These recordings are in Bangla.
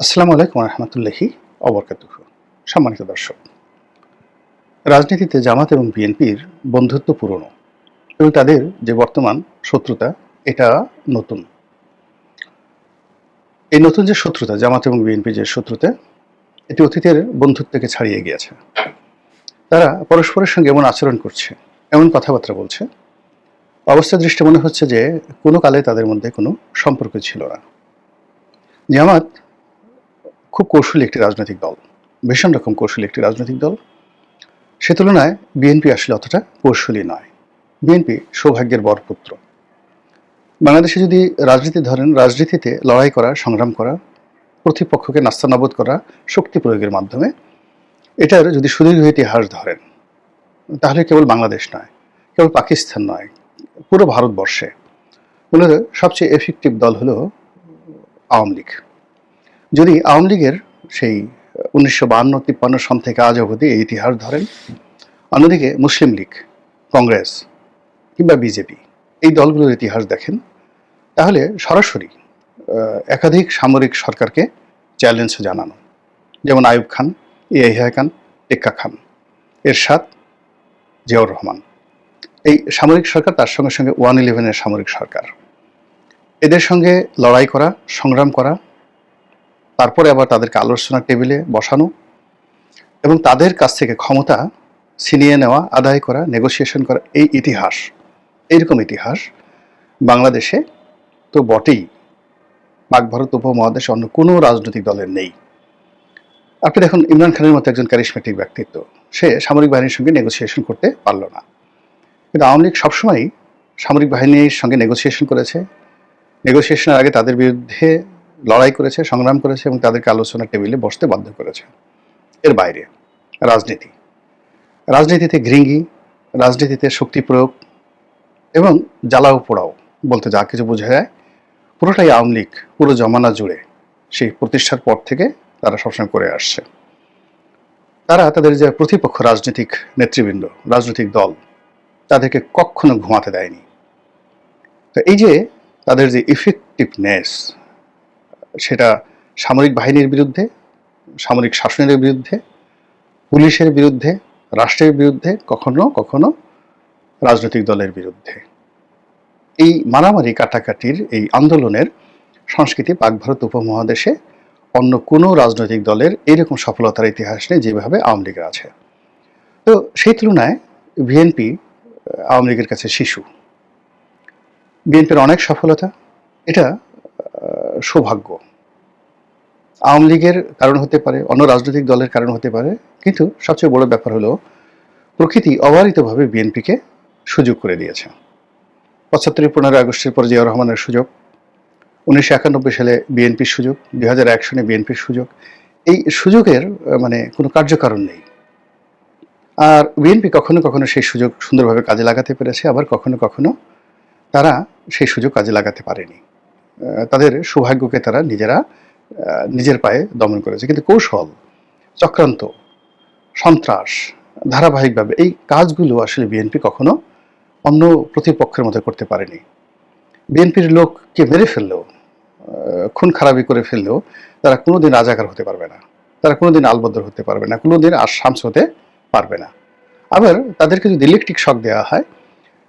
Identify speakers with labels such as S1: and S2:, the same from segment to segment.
S1: আসসালামু আলাইকুম রহমতুল্লাহি অবরকাতুহু। সম্মানিত দর্শক, রাজনীতিতে জামাত এবং বিএনপির বন্ধুত্ব পুরনো এবং তাদের যে বর্তমান শত্রুতা এটা নতুন। এই নতুন যে শত্রুতা জামাত এবং বিএনপির যে শত্রুতা এটি অতীতের বন্ধুত্বকে ছাড়িয়ে গিয়েছে। তারা পরস্পরের সঙ্গে এমন আচরণ করছে, এমন কথাবার্তা বলছে, অবস্থা দৃষ্টি মনে হচ্ছে যে কোনো কালে তাদের মধ্যে কোনো সম্পর্ক ছিল না। জামাত খুব কৌশলী একটি রাজনৈতিক দল, ভীষণ রকম কৌশলী একটি রাজনৈতিক দল। সে তুলনায় বিএনপি আসলে অতটা কৌশলী নয়। বিএনপি সৌভাগ্যের বরপুত্র। বাংলাদেশে যদি রাজনীতি ধরেন, রাজনীতিতে লড়াই করা, সংগ্রাম করা, প্রতিপক্ষকে নাস্তানাবুদ করা শক্তি প্রয়োগের মাধ্যমে, এটার যদি সুদীর্ঘ ইতিহাস ধরেন তাহলে কেবল বাংলাদেশ নয়, কেবল পাকিস্তান নয়, পুরো ভারতবর্ষে মূলত সবচেয়ে এফেক্টিভ দল হলো আওয়ামী লীগ। যদি আওয়ামী লীগের সেই 1952-53 সন থেকে আজ অবধি এই ইতিহাস ধরেন, অন্যদিকে মুসলিম লীগ, কংগ্রেস কিংবা বিজেপি এই দলগুলোর ইতিহাস দেখেন, তাহলে সরাসরি একাধিক সামরিক সরকারকে চ্যালেঞ্জ জানানো, যেমন আইয়ুব খান, ইয়াহিয়া খান, টেক্কা খান, এরশাদ, জিয়াউর রহমান, এই সামরিক সরকার, তার সঙ্গে সঙ্গে 111-এর সামরিক সরকার, এদের সঙ্গে লড়াই করা, সংগ্রাম করা, তারপরে আবার তাদেরকে আলোচনার টেবিলে বসানো এবং তাদের কাছ থেকে ক্ষমতা ছিনিয়ে নেওয়া, আদায় করা, নেগোসিয়েশন করা, এই ইতিহাস, এইরকম ইতিহাস বাংলাদেশে তো বটেই, পাক ভারত উপমহাদেশে অন্য কোনো রাজনৈতিক দলের নেই। আপনি দেখুন, ইমরান খানের মতো একজন ক্যারিসমেটিক ব্যক্তিত্ব, সে সামরিক বাহিনীর সঙ্গে নেগোসিয়েশন করতে পারল না, কিন্তু আওয়ামী লীগ সবসময়ই সামরিক বাহিনীর সঙ্গে নেগোসিয়েশন করেছে, নেগোসিয়েশনের আগে তাদের বিরুদ্ধে লড়াই করেছে, সংগ্রাম করেছে এবং তাদেরকে আলোচনার টেবিলে বসতে বাধ্য করেছে। এর বাইরে রাজনীতিতে ঘৃঙ্গি, রাজনীতিতে শক্তি প্রয়োগ এবং জ্বালাও পোড়াও বলতে যা কিছু বোঝা যায়, পুরোটাই আওয়ামী লীগ পুরো জমানা জুড়ে সেই প্রতিষ্ঠার পর থেকে তারা সবসময় করে আসছে। তারা তাদের যে প্রতিপক্ষ রাজনৈতিক নেতৃবৃন্দ, রাজনৈতিক দল, তাদেরকে কখনো ঘুমাতে দেয়নি। তো এই যে তাদের যে ইফেক্টিভনেস, সেটা সামরিক বাহিনীর বিরুদ্ধে, সামরিক শাসনের বিরুদ্ধে, পুলিশের বিরুদ্ধে, রাষ্ট্রের বিরুদ্ধে, কখনো কখনো রাজনৈতিক দলের বিরুদ্ধে। এই মারামারি কাটাকাটির এই আন্দোলনের সংস্কৃতি পাক ভারত উপমহাদেশে অন্য কোনো রাজনৈতিক দলের এইরকম সফলতার ইতিহাস নেই যেভাবে আওয়ামী লীগের আছে। তো সেই তুলনায় বিএনপি আওয়ামী লীগের কাছে শিশু। বিএনপির অনেক সফলতা, এটা সৌভাগ্য। আওয়ামী লীগের কারণ হতে পারে, অন্য রাজনৈতিক দলের কারণ হতে পারে, কিন্তু সবচেয়ে বড় ব্যাপার হলো প্রকৃতি অবারিতভাবে বিএনপিকে সুযোগ করে দিয়েছে। 75-15 আগস্টের পর জিয়াউর রহমানের সুযোগ, 1991 সালে বিএনপির সুযোগ, 2001 সনে বিএনপির সুযোগ, এই সুযোগের মানে কোনো কার্যকারণ নেই। আর বিএনপি কখনো কখনো সেই সুযোগ সুন্দরভাবে কাজে লাগাতে পেরেছে, আবার কখনো কখনো তারা সেই সুযোগ কাজে লাগাতে পারেনি। তাদের সৌভাগ্যকে তারা নিজেরা নিজের পায়ে দমন করেছে। কিন্তু কৌশল, চক্রান্ত, সন্ত্রাস, ধারাবাহিকভাবে এই কাজগুলো আসলে বিএনপি কখনো অন্য প্রতিপক্ষের মধ্যে করতে পারেনি। বিএনপির লোককে মেরে ফেললেও, খুন খারাপি করে ফেললেও তারা কোনোদিন রাজাকার হতে পারবে না, তারা কোনোদিন আলবদর হতে পারবে না, কোনোদিন শামস হতে পারবে না। আবার তাদেরকে যদি ইলেকট্রিক শক দেওয়া হয়,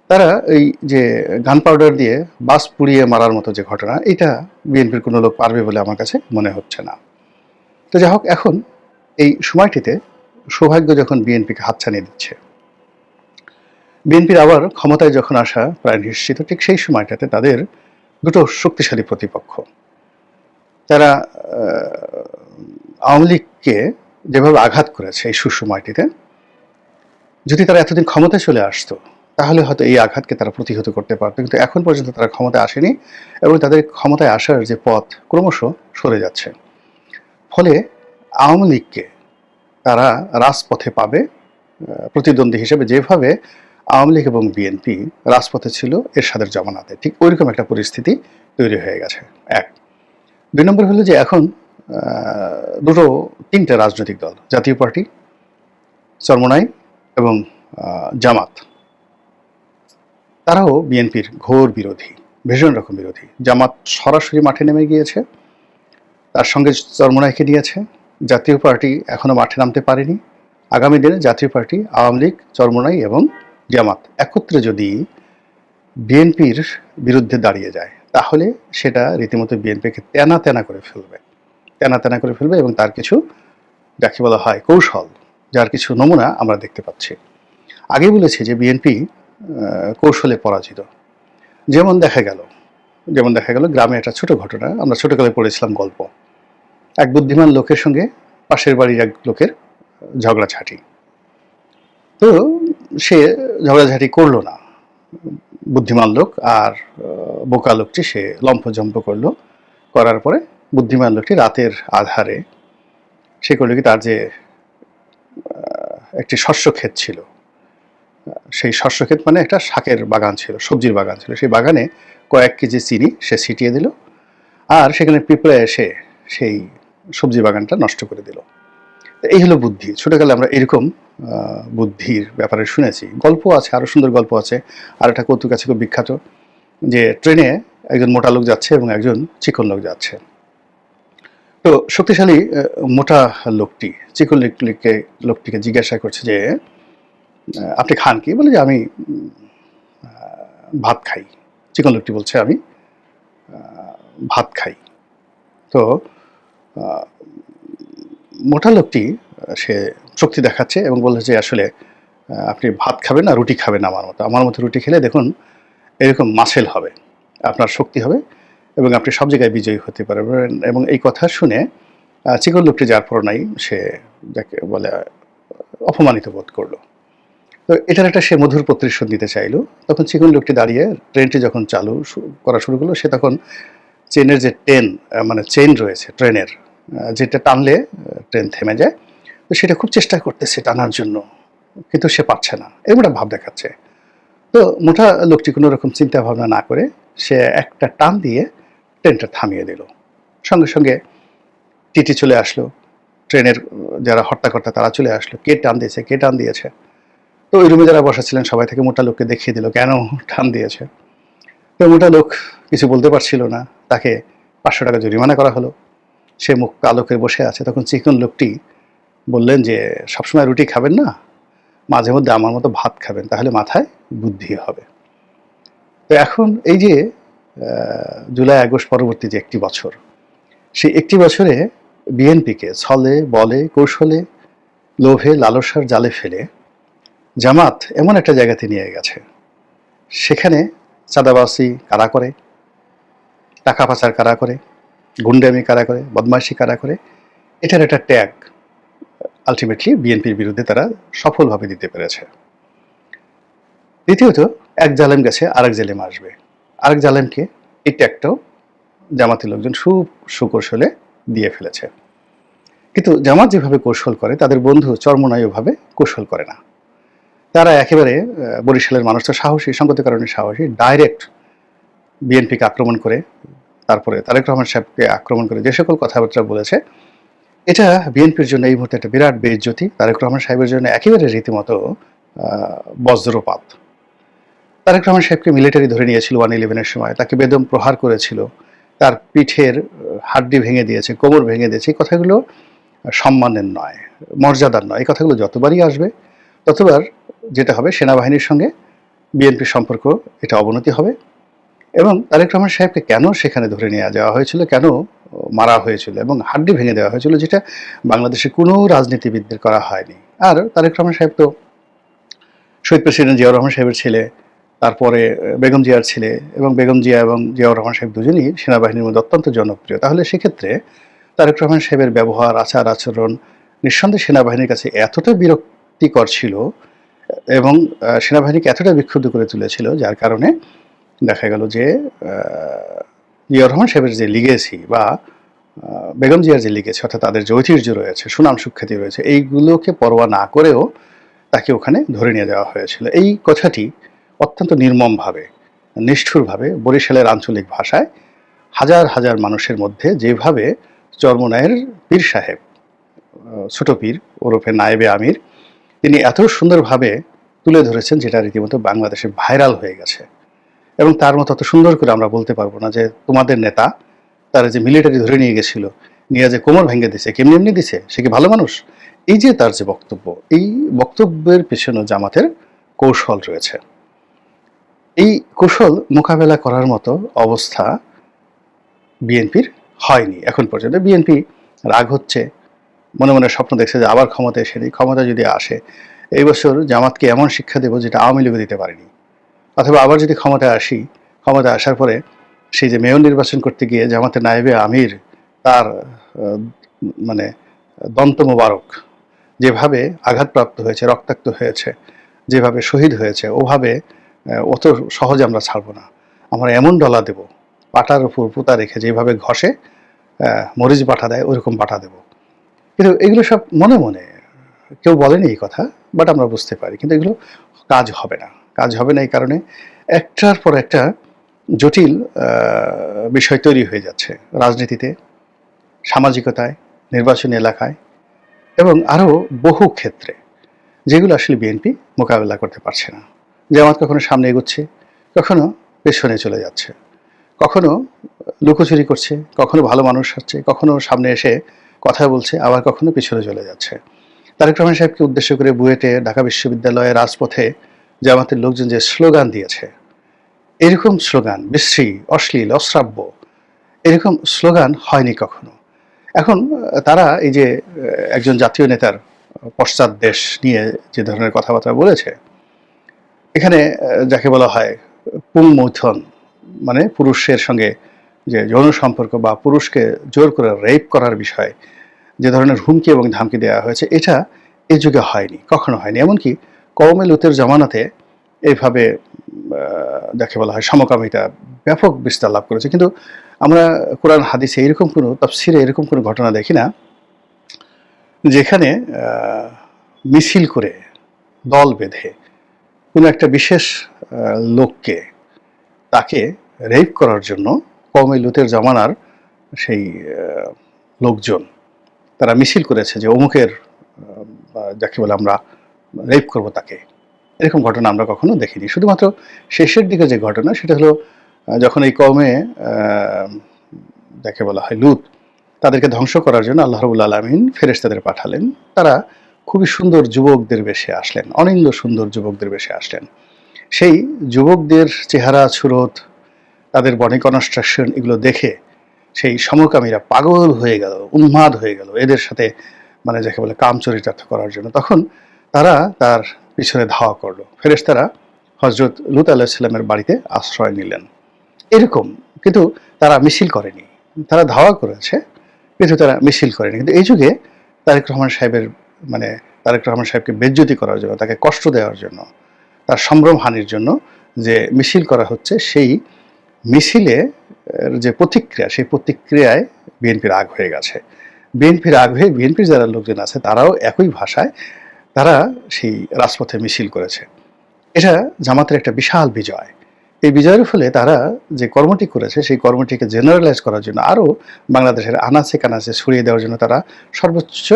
S1: তারা এই যে গান পাউডার দিয়ে বাস পুড়িয়ে মারার মতো যে ঘটনা, এটা বিএনপির কোনো লোক পারবে বলে আমার কাছে মনে হচ্ছে না। তো যাই হোক, এখন এই সময়টিতে সৌভাগ্য যখন বিএনপিকে হাতছানি দিচ্ছে, বিএনপির আবার ক্ষমতায় যখন আসা প্রায় নিশ্চিত, ঠিক সেই সময়টাতে তাদের দুটো শক্তিশালী প্রতিপক্ষ, তারা আওয়ামী লীগকে যেভাবে আঘাত করেছে এই সুসময়টিতে, যদি তারা এতদিন ক্ষমতায় চলে আসতো তাহলে হয়তো এই আঘাতকে তারা প্রতিহত করতে পারতো। কিন্তু এখন পর্যন্ত তারা ক্ষমতায় আসেনি এবং তাদের ক্ষমতায় আসার যে পথ ক্রমশ সরে যাচ্ছে। ফলে আওয়ামী লীগকে তারা রাজপথে পাবে প্রতিদ্বন্দ্বী হিসেবে, যেভাবে আওয়ামী লীগ এবং বিএনপি রাজপথে ছিল এরশাদের জমানাতে, ঠিক ওইরকম একটা পরিস্থিতি তৈরি হয়ে গেছে। এক। 2 নম্বর হলো যে এখন তিনটা রাজনৈতিক দল, জাতীয় পার্টি, চরমোনাই এবং জামাত, তারাও বিএনপির ঘোর বিরোধী, ভীষণ রকম বিরোধী। জামাত সরাসরি মাঠে নেমে গিয়েছে, তার সঙ্গে চরমোনাইকে নিয়েছে। জাতীয় পার্টি এখনো মাঠে নামতে পারেনি। আগামী দিনে জাতীয় পার্টি, আওয়ামী লীগ, চরমোনাই এবং জামাত একত্রে যদি বিএনপির বিরুদ্ধে দাঁড়িয়ে যায়, তাহলে সেটা রীতিমতো বিএনপিকে তেনা তেনা করে ফেলবে, তেনা তেনা করে ফেলবে। এবং তার কিছু, যাকে বলা হয় কৌশল, যার কিছু নমুনা আমরা দেখতে পাচ্ছি। আগেই বলেছি যে বিএনপি কৌশলে পরাজিত। যেমন দেখা গেল গ্রামে একটা ছোট ঘটনা, আমরা ছোটকালে পড়েছিলাম গল্প। এক বুদ্ধিমান লোকের সঙ্গে পাশের বাড়ির এক লোকের ঝগড়াঝাঁটি। তো সে ঝগড়াঝাঁটি করলো না, বুদ্ধিমান লোক, আর বোকা লোকটি সে লম্ফজম্প করলো। করার পরে বুদ্ধিমান লোকটি রাতের আধারে সে করলো কি, তার যে একটি শস্য ক্ষেত ছিল, সেই শস্য ক্ষেত মানে একটা শাকের বাগান ছিল, সবজির বাগান ছিল, সেই বাগানে কয়েক কেজি চিনি সে ছিটিয়ে দিল, আর সেখানে পিঁপড়ে এসে সেই সবজি বাগানটা নষ্ট করে দিল। এই হলো বুদ্ধি। ছোটকালে আমরা এরকম বুদ্ধির ব্যাপারে শুনেছি, গল্প আছে, আরও সুন্দর গল্প আছে। আর একটা কৌতুক আছে খুব বিখ্যাত, যে ট্রেনে একজন মোটা লোক যাচ্ছে এবং একজন চিকন লোক যাচ্ছে। তো শক্তিশালী মোটা লোকটি চিকন লোকটিকে জিজ্ঞাসা করছে যে আপনি খান কি? বলে যে আমি ভাত খাই। চিকন লোকটি বলছে আমি ভাত খাই। তো মোটা লোকটি সে শক্তি দেখাচ্ছে এবং বলছে যে আসলে আপনি ভাত খাবেন না, রুটি খাবেন আমার মতো রুটি খেলে দেখুন এরকম মাসেল হবে, আপনার শক্তি হবে এবং আপনি সব জায়গায় বিজয়ী হতে পারবেন। এবং এই কথা শুনে চিকন লোকটি যার পরনাই, সে যাকে বলে অপমানিত বোধ করলো। তো এটার একটা সে মধুর প্রতিশোধ নিতে চাইলো। তখন চিকন লোকটি দাঁড়িয়ে, ট্রেনটি যখন চালু করা শুরু করলো, সে তখন চেনের যে চেইন রয়েছে ট্রেনের, যেটা টানলে ট্রেন থেমে যায়, তো সেটা খুব চেষ্টা করতেছে টানার জন্য, কিন্তু সে পারছে না, এরকম একটা ভাব দেখাচ্ছে। তো মোটা লোকটি কোনো রকম চিন্তা ভাবনা না করে সে একটা টান দিয়ে ট্রেনটা থামিয়ে দিল। সঙ্গে সঙ্গে টিটি চলে আসলো, ট্রেনের যারা হর্তাকর্তা তারা চলে আসলো, কে টান দিয়েছে। তো ওই রুমে যারা বসা ছিলেন সবাই থেকে মোটা লোককে দেখিয়ে দিল কেন টান দিয়েছে। তো মোটা লোক কিছু বলতে পারছিল না, তাকে 500 টাকা জরিমানা করা হলো। সে মুখ কালো করে বসে আছে। তখন চিকন লোকটি বললেন যে সবসময় রুটি খাবেন না, মাঝে মধ্যে আমার মতো ভাত খাবেন, তাহলে মাথায় বুদ্ধি হবে। তো এখন এই যে জুলাই আগস্ট পরবর্তী যে একটি বছর, সেই একটি বছরে বিএনপিকে ছলে বলে কৌশলে লোভে লালসার জালে ফেলে জামাত এমন একটা জায়গাতে নিয়ে গেছে, সেখানে চাঁদাবাজি কারা করে, টাকা পাচার কারা করে, গুন্ডামি কারা করে, বদমাইশি কারা করে, এটার একটা ট্যাগ আলটিমেটলি বিএনপির বিরুদ্ধে তারা সফলভাবে দিতে পেরেছে। দ্বিতীয়ত, এক জালেম গেছে আরেক জালেম আসবে, আরেক জালেমকে এই ট্যাগটাও জামাতের লোকজন সুকৌশলে দিয়ে ফেলেছে। কিন্তু জামাত যেভাবে কৌশল করে, তাদের বন্ধু চরমোনাই ওভাবে কৌশল করে না। তারা একেবারে বরিশালের মানুষ তো সাহসী, সঙ্গত কারণে সাহসী, ডাইরেক্ট বিএনপিকে আক্রমণ করে, তারপরে তারেক রহমান সাহেবকে আক্রমণ করে যে সকল কথাবার্তা বলেছে, এটা বিএনপির জন্য এই মুহূর্তে একটা বিরাট বেইজ্জতি। তারেক রহমান সাহেবের জন্য একেবারে রীতিমতো বজ্রপাত। তারেক রহমান সাহেবকে মিলিটারি ধরে নিয়েছিল 111-এর সময়, তাকে বেদম প্রহার করেছিল, তার পিঠের হাড্ডি ভেঙে দিয়েছে, কোমর ভেঙে দিয়েছে। এই কথাগুলো সম্মানের নয়, মর্যাদার নয়। এই কথাগুলো যতবারই আসবে ততবার যেটা হবে, সেনাবাহিনীর সঙ্গে বিএনপির সম্পর্ক এটা অবনতি হবে। এবং তারেক রহমান সাহেবকে কেন সেখানে ধরে নিয়ে যাওয়া হয়েছিল, কেন মারা হয়েছিল এবং হাড্ডি ভেঙে দেওয়া হয়েছিল, যেটা বাংলাদেশে কোনো রাজনীতিবিদদের করা হয়নি। আর তারেক রহমান সাহেব তো শহীদ প্রেসিডেন্ট জিয়াউর রহমান সাহেবের ছেলে, তারপরে বেগম জিয়ার ছেলে, এবং বেগম জিয়া এবং জিয়াউর রহমান সাহেব দুজনই সেনাবাহিনীর মধ্যে অত্যন্ত জনপ্রিয়। তাহলে সেক্ষেত্রে তারেক রহমান সাহেবের ব্যবহার, আচার আচরণ নিঃসন্দেহে সেনাবাহিনীর কাছে এতটা বিরক্তিকর ছিল এবং সেনাবাহিনীকে এতটা বিক্ষুব্ধ করে তুলেছিল, যার কারণে দেখা গেল যে জিয়াউর রহমান সাহেবের যে লিগেসি বা বেগম জিয়ার যে লিগেসি, অর্থাৎ তাদের যে ঐতিহ্য রয়েছে, সুনাম সুখ্যাতি রয়েছে, এইগুলোকে পরোয়া না করেও তাকে ওখানে ধরে নিয়ে যাওয়া হয়েছিল। এই কথাটি অত্যন্ত নির্মমভাবে, নিষ্ঠুরভাবে বরিশালের আঞ্চলিক ভাষায় হাজার হাজার মানুষের মধ্যে যেভাবে চরমোনাইয়ের পীর সাহেব, ছোট পীর ওরফে নায়েবে আমির, তিনি এত সুন্দরভাবে তুলে ধরেছেন, যেটা রীতিমতো বাংলাদেশে ভাইরাল হয়ে গেছে। এবং তার মতো এত সুন্দর করে আমরা বলতে পারবো না যে তোমাদের নেতা, তারা যে মিলিটারি ধরে নিয়ে গেছিল, নিয়ে যে কোমর ভেঙে দিছে, কেমনি এমনি দিছে, সে কি ভালো মানুষ? এই যে তার যে বক্তব্য, এই বক্তব্যের পেছনে জামাতের কৌশল রয়েছে। এই কৌশল মোকাবেলা করার মতো অবস্থা বিএনপির হয়নি এখন পর্যন্ত। বিএনপি রাগ হচ্ছে, মনে মনে স্বপ্ন দেখছে যে আবার ক্ষমতা এসে নেই, ক্ষমতা যদি আসে এই বছর জামাতকে এমন শিক্ষা দেব যেটা আওয়ামী লীগও দিতে পারেনি। অথবা আবার যদি ক্ষমতায় আসি, ক্ষমতা আসার পরে সেই যে মেয়র নির্বাচন করতে গিয়ে জামাতের নায়েবে আমির তার মানে দন্ত মোবারক যেভাবে আঘাতপ্রাপ্ত হয়েছে, রক্তাক্ত হয়েছে, যেভাবে শহীদ হয়েছে, ওভাবে অত সহজে আমরা ছাড়বো না। আমরা এমন ডলা দেব, পাটার উপর পুতা রেখে যেভাবে ঘষে মরিচ বাটা দেয় ওইরকম বাটা দেব। কিন্তু এগুলো সব মনে মনে, কেউ বলেনি এই কথা, বাট আমরা বুঝতে পারি। কিন্তু এগুলো কাজ হবে না, কাজ হবে না এই কারণে একটার পর একটা জটিল বিষয় তৈরি হয়ে যাচ্ছে রাজনীতিতে, সামাজিকতায়, নির্বাচনী এলাকায় এবং আরও বহু ক্ষেত্রে, যেগুলো আসলে বিএনপি মোকাবেলা করতে পারছে না। জামাত কখনো সামনে এগোচ্ছে, কখনো পেছনে চলে যাচ্ছে, কখনো লুকোচুরি করছে, কখনো ভালো মানুষ হচ্ছে, কখনো সামনে এসে কথা বলছে, আবার কখনো পিছনে চলে যাচ্ছে। তারেক রহমান সাহেবকে উদ্দেশ্য করে বুয়েটে, ঢাকা বিশ্ববিদ্যালয়ে, রাজপথে জামাতের লোকজন যে স্লোগান দিয়েছে, এরকম স্লোগান বিশ্রী, অশ্লীল, অশ্রাব্য, এরকম স্লোগান হয়নি কখনো। এখন তারা এই যে একজন জাতীয় নেতার পশ্চাৎ দেশ নিয়ে যে ধরনের কথাবার্তা বলেছে, এখানে যাকে বলা হয় পুংমৈথন, মানে পুরুষের সঙ্গে যে যৌন সম্পর্ক বা পুরুষকে জোর করে রেপ করার বিষয়ে যে ধরনের হুমকি এবং ধামকি দেওয়া হয়েছে, এটা এই যুগে হয়নি, কখনো হয়নি। এমনকি কওমে লুতের জমানাতে এইভাবে যাকে বলা হয় সমকামিতা ব্যাপক বিস্তার লাভ করেছে। কিন্তু আমরা কোরআন হাদিসে এরকম কোনো তাফসিরে এরকম কোনো ঘটনা দেখি না যেখানে মিছিল করে দল বেঁধে কোনো একটা বিশেষ লোককে, তাকে রেপ করার জন্য কওমে লুতের জমানার সেই লোকজন তারা মিছিল করেছে যে অমুকের যাকে বলে আমরা রেপ করব তাকে। এরকম ঘটনা আমরা কখনো দেখিনি। শুধুমাত্র শেষের দিকে যে ঘটনা, সেটা হলো যখন এই কওমে যাকে বলা হয় লুত, তাদেরকে ধ্বংস করার জন্য আল্লাহ রাব্বুল আলামিন ফেরেশতাদের পাঠালেন। তারা খুবই সুন্দর যুবকদের বেশে আসলেন, অনিন্দ সুন্দর যুবকদের বেশে আসলেন। সেই যুবকদের চেহারা সুরত, তাদের বডি কনস্ট্রাকশন, এগুলো দেখে সেই সমকামীরা পাগল হয়ে গেল, উন্মাদ হয়ে গেল এদের সাথে, মানে যাকে বলে কাম চরিতার্থ করার জন্য। তখন তারা তার পিছনে ধাওয়া করলো। ফেরেশতারা হযরত লূত আলাইহিস সালামের বাড়িতে আশ্রয় নিলেন। এরকম, কিন্তু তারা মিছিল করেনি, তারা ধাওয়া করেছে কিন্তু তারা মিছিল করেনি। কিন্তু এই যুগে তারেক রহমান সাহেবের মানে তারেক রহমান সাহেবকে বেজ্জতি করার জন্য, তাকে কষ্ট দেওয়ার জন্য, তার সম্ভ্রম হানির জন্য যে মিছিল করা হচ্ছে, সেই মিছিলে যে প্রতিক্রিয়া, সেই প্রতিক্রিয়ায় বিএনপির রাগ হয়ে গেছে। বিএনপির রাগ হয়ে বিএনপির যারা লোকজন আছে তারাও একই ভাষায় তারা সেই রাজপথে মিছিল করেছে। এটা জামাতের একটা বিশাল বিজয়। এই বিজয়ের ফলে তারা যে কর্মটি করেছে, সেই কর্মটিকে জেনারেলাইজ করার জন্য, আরও বাংলাদেশের আনাচে কানাচে ছড়িয়ে দেওয়ার জন্য তারা সর্বোচ্চ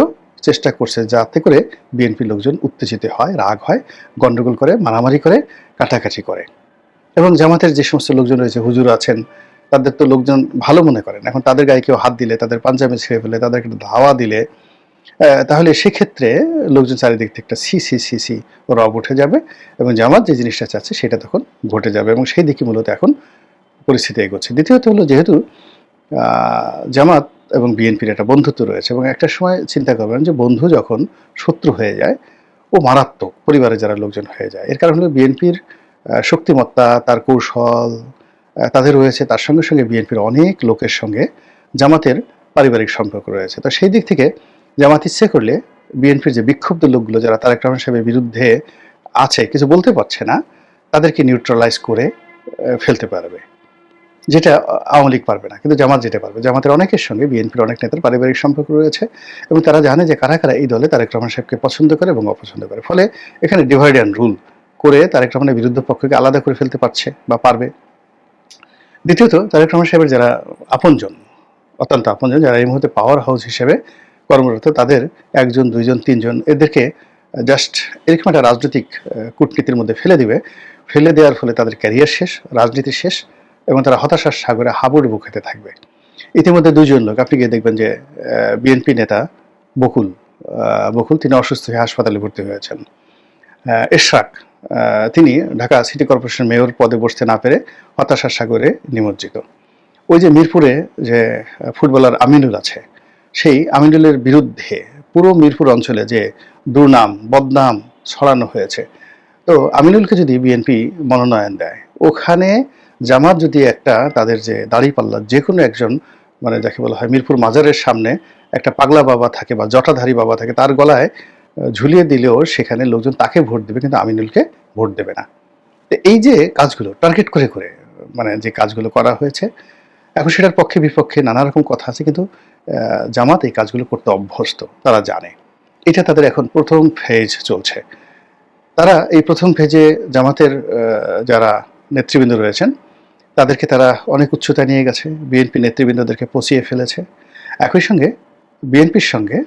S1: চেষ্টা করছে, যাতে করে বিএনপির লোকজন উত্তেজিত হয়, রাগ হয়, গণ্ডগোল করে, মারামারি করে, কাটাকাটি করে। এবং জামাতের যে সমস্ত লোকজন রয়েছে, হুজুর আছেন, তাদের তো লোকজন ভালো মনে করেন। এখন তাদের গায়ে কেউ হাত দিলে, তাদের পাঞ্জাবি ছিঁড়ে ফেলে, তাদেরকে ধাওয়া দিলে, তাহলে সেক্ষেত্রে লোকজন চারিদিক থেকে একটা সি সি সি সি রব উঠে যাবে এবং জামাত যে জিনিসটা চাচ্ছে সেটা তখন ঘটে যাবে, এবং সেই দিকে মূলত এখন পরিস্থিতি এগোচ্ছে। দ্বিতীয়ত হলো, যেহেতু জামাত এবং বিএনপির একটা বন্ধুত্ব রয়েছে, এবং একটা সময় চিন্তা করবেন যে বন্ধু যখন শত্রু হয়ে যায়, ও মারাত্মক পরিবারে যারা লোকজন হয়ে যায়। এর কারণ হলো বিএনপির শক্তিমত্তা, তার কৌশল তাদের রয়েছে, তার সঙ্গে সঙ্গে বিএনপির অনেক লোকের সঙ্গে জামাতের পারিবারিক সম্পর্ক রয়েছে। তো সেই দিক থেকে জামাত ইচ্ছে করলে বিএনপির যে বিক্ষুব্ধ লোকগুলো যারা তারেক রহমান সাহেবের বিরুদ্ধে আছে, কিছু বলতে পারছে না, তাদেরকে নিউট্রালাইজ করে ফেলতে পারবে, যেটা আওয়ামী লীগ পারবে না। কিন্তু জামাত যেতে পারবে। জামাতের অনেকের সঙ্গে বিএনপির অনেক নেতার পারিবারিক সম্পর্ক রয়েছে, এবং তারা জানে যে কারা কারা এই দলে তারেক রহমান সাহেবকে পছন্দ করে এবং অপছন্দ করে। ফলে এখানে ডিভাইড অ্যান্ড রুল করে তারেক রহমানের বিরুদ্ধ পক্ষকে আলাদা করে ফেলতে পারছে বা পারবে। দ্বিতীয়ত, তারেক রহমান সাহেবের যারা আপনজন, অত্যন্ত আপনজন, যারা এই মুহূর্তে পাওয়ার হাউস হিসেবে কর্মরত, তাদের একজন, দুইজন, তিনজন, এদেরকে জাস্ট এরকম একটা রাজনৈতিক কূটনীতির মধ্যে ফেলে দিবে। ফেলে দেওয়ার ফলে তাদের ক্যারিয়ার শেষ, রাজনীতি শেষ, এবং তারা হতাশার সাগরে হাবুডুবু খেতে থাকবে। ইতিমধ্যে দুইজন লোক আপনি গিয়ে দেখবেন যে বিএনপি নেতা বকুল বকুল তিনি অসুস্থ হয়ে হাসপাতালে ভর্তি হয়েছেন। এশরাক তিনি ঢাকা সিটি কর্পোরেশন মেয়র পদে বসতে না পেরে হতাশার সাগরে নিমজ্জিত। ওই যে মিরপুরে যে ফুটবলার আমিনুল আছে, সেই আমিনুলের বিরুদ্ধে পুরো মিরপুর অঞ্চলে যে দুর্নাম বদনাম ছড়ানো হয়েছে, তো আমিনুলকে যদি বিএনপি মনোনয়ন দেয়, ওখানে জামাত যদি একটা তাদের যে দাঁড়িপাল্লা যে কোনো একজন মানে যাকে বলা হয় মিরপুর মাজারের সামনে একটা পাগলা বাবা থাকে বা জটাধারী বাবা থাকে, তার গলায় ঝুলিয়ে দিলেও সেখানে লোকজন তাকে ভোট দেবে, কিন্তু আমিনুলকে ভোট দেবে না। তো এই যে কাজগুলো টার্গেট করে করে মানে যে কাজগুলো করা হয়েছে, এখন সেটার পক্ষে বিপক্ষে নানা রকম কথা আছে, কিন্তু জামাত এই কাজগুলো করতে অভ্যস্ত, তারা জানে। এটা তাদের এখন প্রথম ফেজ চলছে। তারা এই প্রথম ফেজে জামাতের যারা নেতৃবৃন্দ রয়েছেন তাদেরকে তারা অনেক উচ্চতায় নিয়ে গেছে, বিএনপি নেতৃবৃন্দদেরকে পচিয়ে ফেলেছে। একই সঙ্গে বিএনপির সঙ্গে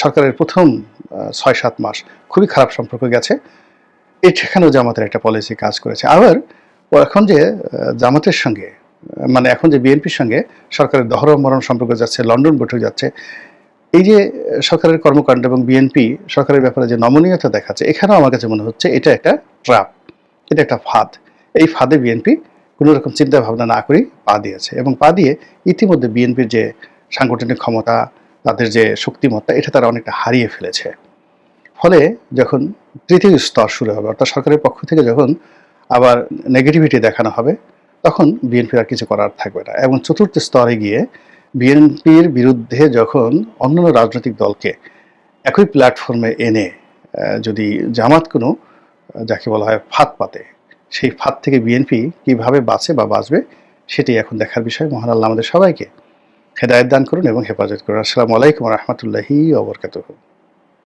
S1: সরকারের প্রথম ৬-৭ মাস খুবই খারাপ সম্পর্ক গেছে। এখানেও জামাতের একটা পলিসি কাজ করেছে। আবার এখন যে জামাতের সঙ্গে মানে এখন যে বিএনপির সঙ্গে সরকারের দহরম-মরণ সম্পর্ক যাচ্ছে, লন্ডন বৈঠক যাচ্ছে, এই যে সরকারের কর্মকাণ্ড এবং বিএনপি সরকারের ব্যাপারে যে নমনীয়তা দেখাচ্ছে, এখানেও আমার কাছে মনে হচ্ছে এটা একটা ট্র্যাপ, এটা একটা ফাঁদ। এই ফাঁদে বিএনপি কোনো রকম চিন্তা ভাবনা না করেই পা দিয়েছে, এবং পা দিয়ে ইতিমধ্যে বিএনপির যে সাংগঠনিক ক্ষমতা, তাদের যে শক্তিমত্তা, এটা তারা অনেকটা হারিয়ে ফেলেছে। ফলে যখন তৃতীয় স্তর শুরু হবে, অর্থাৎ সরকারের পক্ষ থেকে যখন আবার নেগেটিভিটি দেখানো হবে, তখন বিএনপির আর কিছু করার থাকবে না। এবং চতুর্থ স্তরে গিয়ে বিএনপির বিরুদ্ধে যখন অন্যান্য রাজনৈতিক দলকে একই প্ল্যাটফর্মে এনে যদি জামাত কোনো যাকে বলা হয় ফাঁদ পাতে, সেই ফাঁদ থেকে বিএনপি কিভাবে বাঁচে বা বাঁচবে, সেটাই এখন দেখার বিষয়। মহান আল্লাহ আমাদের সবাইকে হেদায়েত দান করুন এবং হেফাজত করুন। আসসালামু আলাইকুম ওয়া রাহমাতুল্লাহি ওয়া বারাকাতুহু।